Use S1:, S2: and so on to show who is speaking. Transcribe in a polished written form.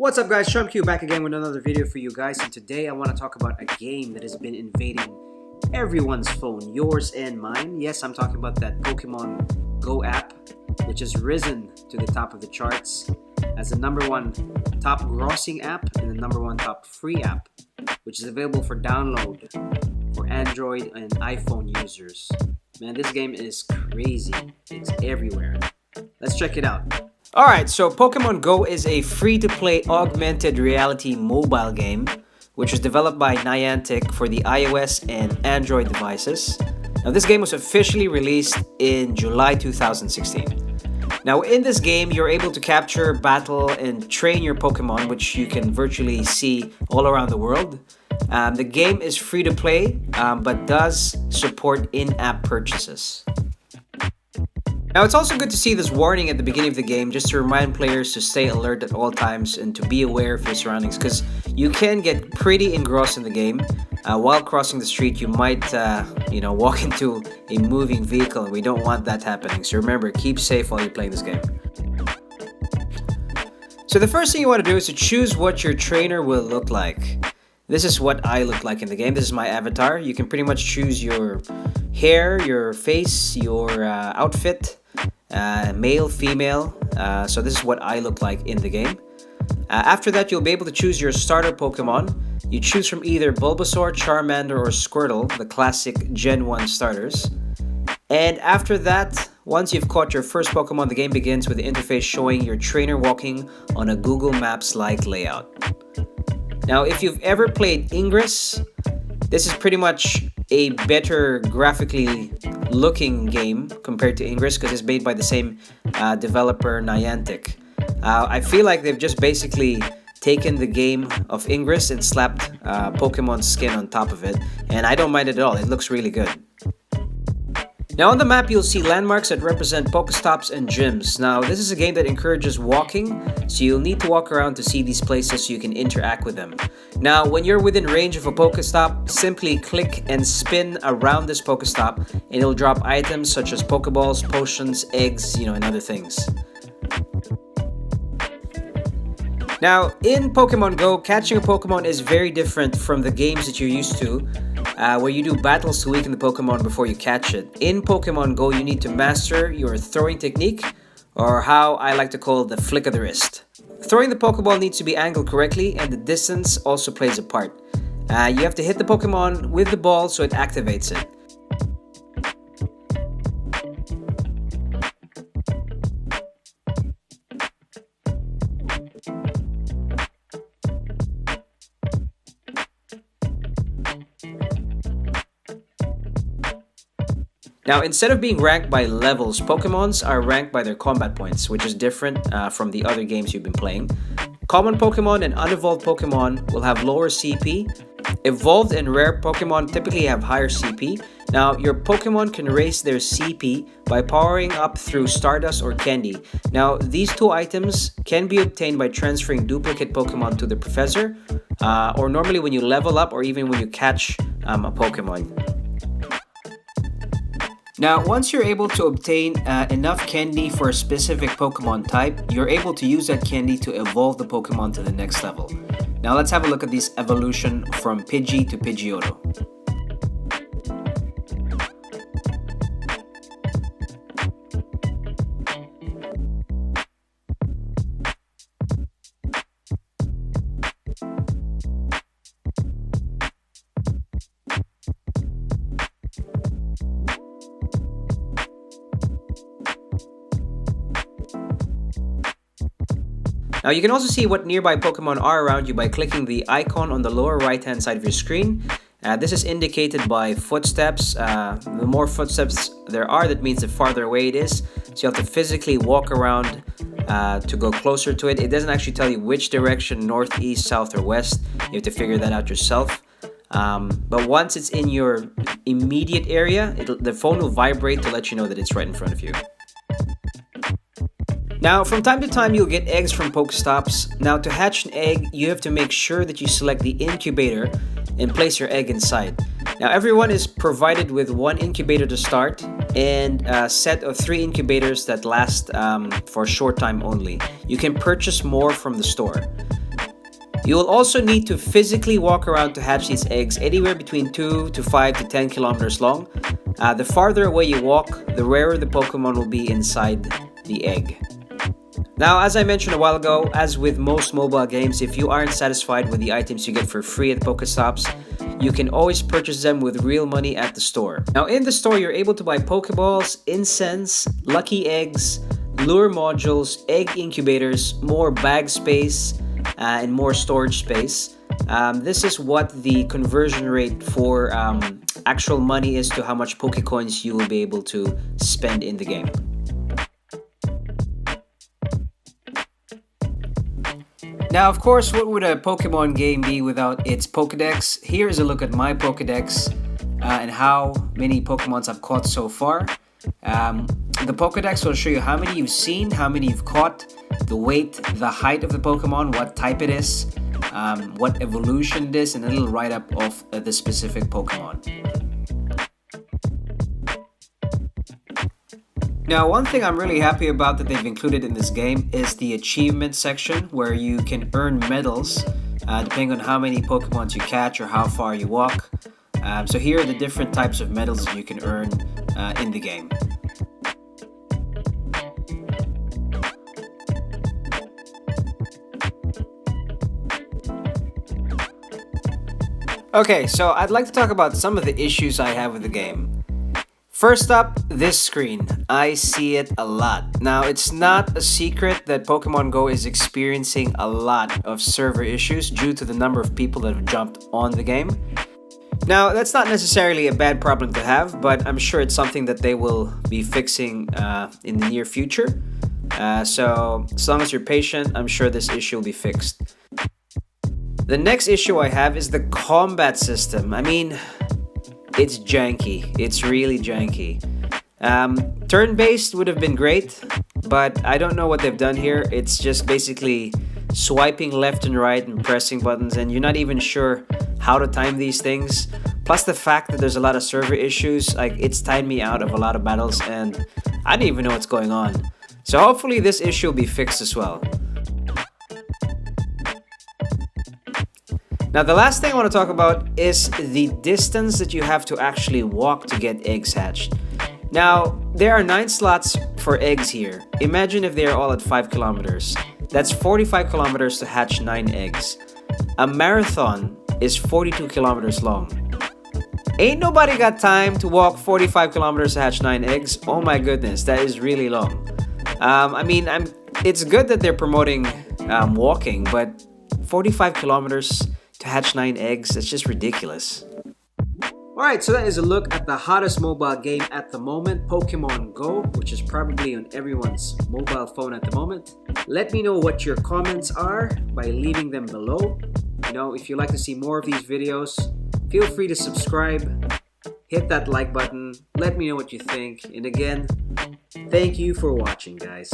S1: What's up guys, chumq back again with another video for you guys, and today I want to talk about a game that has been invading everyone's phone, yours and mine. Yes, I'm talking about that Pokemon Go app, which has risen to the top of the charts as the #1 top grossing app and the #1 top free app, which is available for download for Android and iPhone users. Man, this game is crazy. It's everywhere. Let's check it out. Alright, so Pokemon Go is a free-to-play augmented reality mobile game which was developed by Niantic for the iOS and Android devices. Now, this game was officially released in July 2016. Now, in this game, you're able to capture, battle, and train your Pokemon, which you can virtually see all around the world. The game is free to play, but does support in-app purchases. Now, it's also good to see this warning at the beginning of the game just to remind players to stay alert at all times and to be aware of your surroundings, because you can get pretty engrossed in the game. While crossing the street, you might, walk into a moving vehicle, and we don't want that happening. So remember, keep safe while you're playing this game. So the first thing you want to do is to choose what your trainer will look like. This is what I look like in the game. This is my avatar. You can pretty much choose your hair, your face, your outfit, male, female. So this is what I look like in the game. After that, you'll be able to choose your starter Pokemon. You choose from either Bulbasaur, Charmander, or Squirtle, the classic Gen 1 starters. And after that, once you've caught your first Pokemon, the game begins with the interface showing your trainer walking on a Google Maps-like layout. Now, if you've ever played Ingress, this is pretty much a better graphically looking game compared to Ingress because it's made by the same developer, Niantic. I feel like they've just basically taken the game of Ingress and slapped Pokemon's skin on top of it, and I don't mind it at all. It looks really good. Now, on the map, you'll see landmarks that represent Pokestops and gyms. Now, this is a game that encourages walking, so you'll need to walk around to see these places so you can interact with them. Now, when you're within range of a Pokestop, simply click and spin around this Pokestop, and it'll drop items such as Pokeballs, potions, eggs, and other things. Now, in Pokemon Go, catching a Pokemon is very different from the games that you're used to, where you do battles to weaken the Pokemon before you catch it. In Pokemon Go, you need to master your throwing technique, or how I like to call it, the flick of the wrist. Throwing the Pokeball needs to be angled correctly, and the distance also plays a part. You have to hit the Pokemon with the ball so it activates it. Now, instead of being ranked by levels, Pokemons are ranked by their combat points, which is different from the other games you've been playing. Common Pokemon and unevolved Pokemon will have lower CP. Evolved and rare Pokemon typically have higher CP. Now, your Pokemon can raise their CP by powering up through Stardust or Candy. Now, these two items can be obtained by transferring duplicate Pokemon to the Professor, or normally when you level up, or even when you catch a Pokemon. Now, once you're able to obtain enough candy for a specific Pokemon type, you're able to use that candy to evolve the Pokemon to the next level. Now, let's have a look at this evolution from Pidgey to Pidgeotto. Now, you can also see what nearby Pokemon are around you by clicking the icon on the lower right-hand side of your screen. This is indicated by footsteps. The more footsteps there are, that means the farther away it is. So you have to physically walk around to go closer to it. It doesn't actually tell you which direction, north, east, south, or west. You have to figure that out yourself. But once it's in your immediate area, the phone will vibrate to let you know that it's right in front of you. Now, from time to time, you'll get eggs from Pokestops. Now, to hatch an egg, you have to make sure that you select the incubator and place your egg inside. Now, everyone is provided with one incubator to start and a set of 3 incubators that last for a short time only. You can purchase more from the store. You will also need to physically walk around to hatch these eggs anywhere between 2 to 5 to 10 kilometers long. The farther away you walk, the rarer the Pokemon will be inside the egg. Now, as I mentioned a while ago, as with most mobile games, if you aren't satisfied with the items you get for free at Pokestops, you can always purchase them with real money at the store. Now, in the store, you're able to buy Pokeballs, incense, lucky eggs, lure modules, egg incubators, more bag space, and more storage space. This is what the conversion rate for actual money is to how much Pokecoins you will be able to spend in the game. Now, of course, what would a Pokemon game be without its Pokedex? Here is a look at my Pokedex and how many Pokemons I've caught so far. The Pokedex will show you how many you've seen, how many you've caught, the weight, the height of the Pokemon, what type it is, what evolution it is, and a little write-up of the specific Pokemon. Now, one thing I'm really happy about that they've included in this game is the achievement section where you can earn medals depending on how many Pokemons you catch or how far you walk. So here are the different types of medals you can earn in the game. Okay, so I'd like to talk about some of the issues I have with the game. First up, this screen. I see it a lot. Now, it's not a secret that Pokemon Go is experiencing a lot of server issues due to the number of people that have jumped on the game. Now, that's not necessarily a bad problem to have, but I'm sure it's something that they will be fixing in the near future. So, as long as you're patient, I'm sure this issue will be fixed. The next issue I have is the combat system. I mean, it's janky. It's really janky. Turn-based would have been great, but I don't know what they've done here. It's just basically swiping left and right and pressing buttons, and you're not even sure how to time these things. Plus the fact that there's a lot of server issues, like it's timed me out of a lot of battles, and I didn't even know what's going on. So hopefully this issue will be fixed as well. Now, the last thing I want to talk about is the distance that you have to actually walk to get eggs hatched. Now, there are 9 slots for eggs here. Imagine if they are all at 5 kilometers. That's 45 kilometers to hatch 9 eggs. A marathon is 42 kilometers long. Ain't nobody got time to walk 45 kilometers to hatch 9 eggs. Oh my goodness, that is really long. It's good that they're promoting walking, but 45 kilometers to hatch 9 eggs, that's just ridiculous. Alright, so that is a look at the hottest mobile game at the moment, Pokemon Go, which is probably on everyone's mobile phone at the moment. Let me know what your comments are by leaving them below. You know, if you'd like to see more of these videos, feel free to subscribe, hit that like button, let me know what you think, and again, thank you for watching, guys.